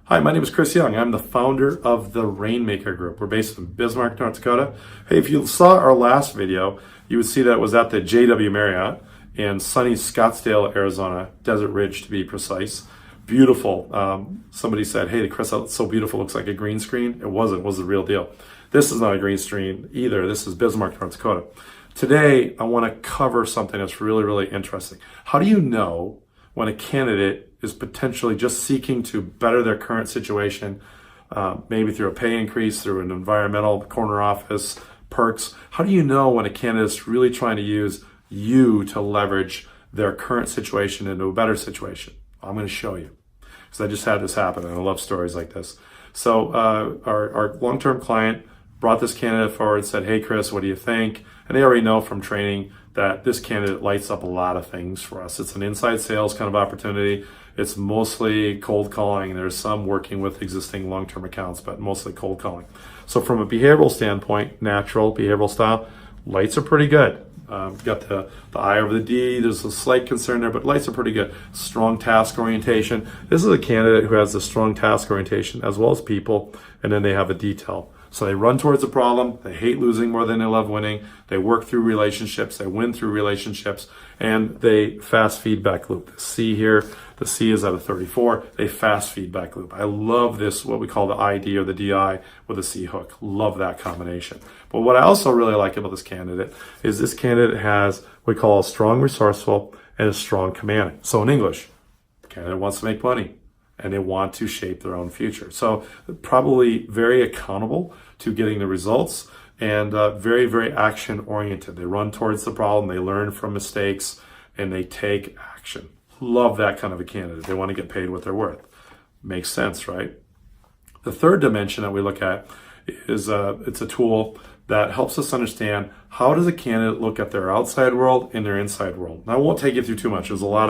Hi, my name is Chris Young. I'm the founder of the Rainmaker Group. We're based in Bismarck, North Dakota. Hey, if you saw our last video, you would see that it was at the JW Marriott in sunny Scottsdale, Arizona, Desert Ridge to be precise. Beautiful. Somebody said, hey, Chris, that's so beautiful, looks like a green screen. It wasn't, it was the real deal. This is not a green screen either. This is Bismarck, North Dakota. Today, I want to cover something that's really, really interesting. How do you know when a candidate is potentially just seeking to better their current situation, maybe through a pay increase, through an environmental corner office, perks? How do you know when a candidate is really trying to use you to leverage their current situation into a better situation? I'm going to show you, because I just had this happen, and I love stories like this. So our long-term client brought this candidate forward and said, hey, Chris, what do you think? And they already know from training that this candidate lights up a lot of things for us. It's an inside sales kind of opportunity. It's mostly cold calling. There's some working with existing long-term accounts, but mostly cold calling. So from a behavioral standpoint, natural behavioral style, lights are pretty good. Got the I over the D. There's a slight concern there, but lights are pretty good. Strong task orientation. This is a candidate who has a strong task orientation as well as people, and then they have a detail. So they run towards a problem. They hate losing more than they love winning. They work through relationships. They win through relationships, and they fast feedback loop. The C here, the C is at a 34. They fast feedback loop. I love this, what we call the ID or the DI with a C hook. Love that combination. But what I also really like about this candidate is this candidate has what we call a strong resourceful and a strong commanding. So in English, the candidate wants to make money, and they want to shape their own future. So probably very accountable to getting the results, and very, very action oriented. They run towards the problem, they learn from mistakes, and they take action. Love that kind of a candidate. They want to get paid what they're worth. Makes sense, right? The third dimension that we look at is it's a tool that helps us understand how does a candidate look at their outside world and their inside world. Now, I won't take you through too much. There's a lot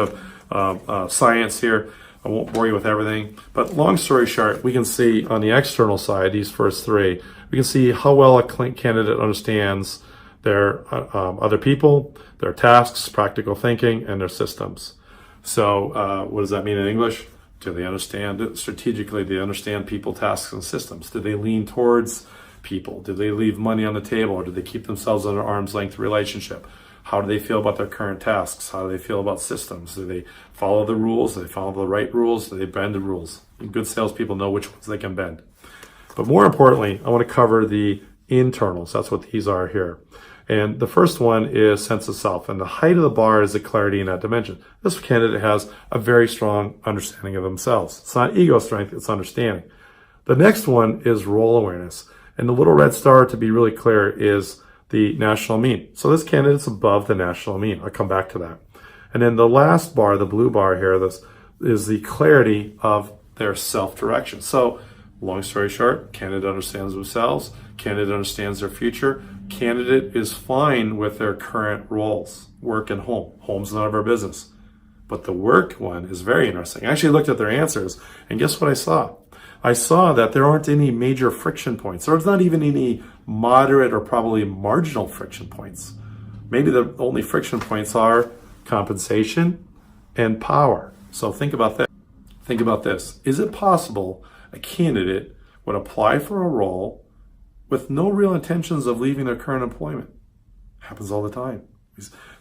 of science here. I won't bore you with everything, but long story short, we can see on the external side, these first three, we can see how well a candidate understands their other people, their tasks, practical thinking, and their systems. So what does that mean in English? Do they understand it strategically? Do they understand people, tasks, and systems? Do they lean towards people? Do they leave money on the table, or do they keep themselves in an arm's length relationship? How do they feel about their current tasks? How do they feel about systems? Do they follow the rules? Do they follow the right rules? Do they bend the rules? And good salespeople know which ones they can bend. But more importantly, I want to cover the internals. That's what these are here. And the first one is sense of self. And the height of the bar is the clarity in that dimension. This candidate has a very strong understanding of themselves. It's not ego strength, it's understanding. The next one is role awareness. And the little red star, to be really clear, is the national mean. So this candidate's above the national mean. I'll come back to that. And then the last bar, the blue bar here, this is the clarity of their self-direction. So long story short, candidate understands themselves, candidate understands their future, candidate is fine with their current roles, work and home. Home's none of our business. But the work one is very interesting. I actually looked at their answers, and guess what I saw? I saw that there aren't any major friction points. There's not even any moderate or probably marginal friction points. Maybe the only friction points are compensation and power. So think about that. Think about this. Is it possible a candidate would apply for a role with no real intentions of leaving their current employment? Happens all the time.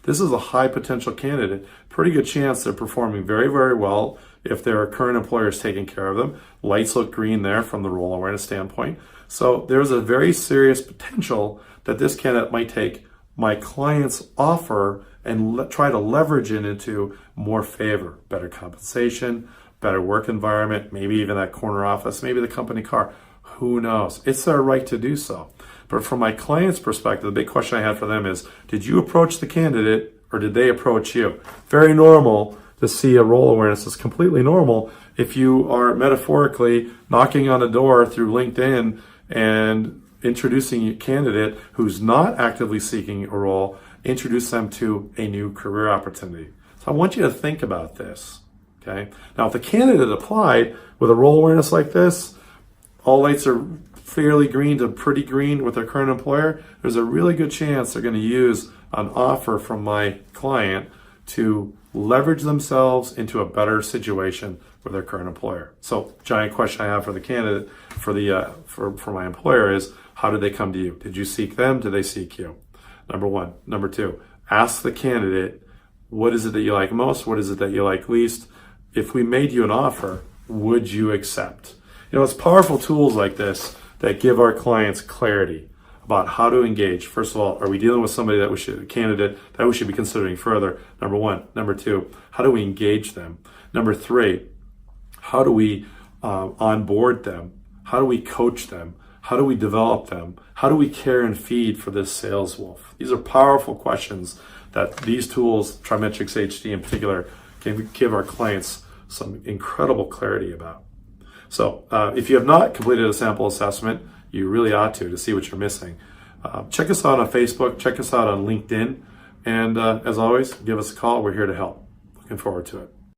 This is a high potential candidate. Pretty good chance they're performing very, very well if their current employer is taking care of them. Lights look green there from the role awareness standpoint. So there's a very serious potential that this candidate might take my client's offer and try to leverage it into more favor, better compensation, better work environment, maybe even that corner office, maybe the company car. Who knows? It's their right to do so. But from my client's perspective, the big question I had for them is, did you approach the candidate or did they approach you? Very normal to see a role awareness. Is completely normal if you are metaphorically knocking on a door through LinkedIn and introducing a candidate who's not actively seeking a role, introduce them to a new career opportunity. So I want you to think about this. Okay. Now, if the candidate applied with a role awareness like this, all lights are fairly green to pretty green with their current employer, there's a really good chance they're going to use an offer from my client to leverage themselves into a better situation with their current employer. So, giant question I have for the candidate, for my employer is, how did they come to you? Did you seek them? Did they seek you? Number one. Number two, ask the candidate, what is it that you like most? What is it that you like least? If we made you an offer, would you accept? It's powerful tools like this that give our clients clarity about how to engage. First of all, are we dealing with somebody a candidate that we should be considering further? Number one. Number two, how do we engage them? Number three, how do we onboard them? How do we coach them? How do we develop them? How do we care and feed for this sales wolf? These are powerful questions that these tools, TriMetrix HD in particular, can give our clients some incredible clarity about. So if you have not completed a sample assessment, you really ought to see what you're missing. Check us out on Facebook, check us out on LinkedIn, and as always, give us a call. We're here to help. Looking forward to it.